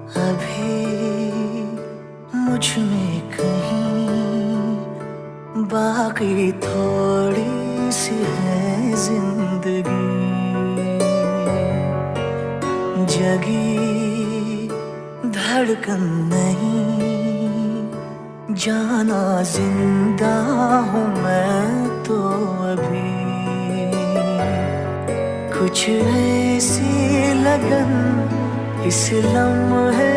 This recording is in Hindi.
अभी मुझ में कहीं बाकी थोड़ी सी है जिंदगी, जगी धड़कन नहीं, जाना जिंदा हूँ मैं तो अभी। कुछ ऐसी लगन इस लम्हे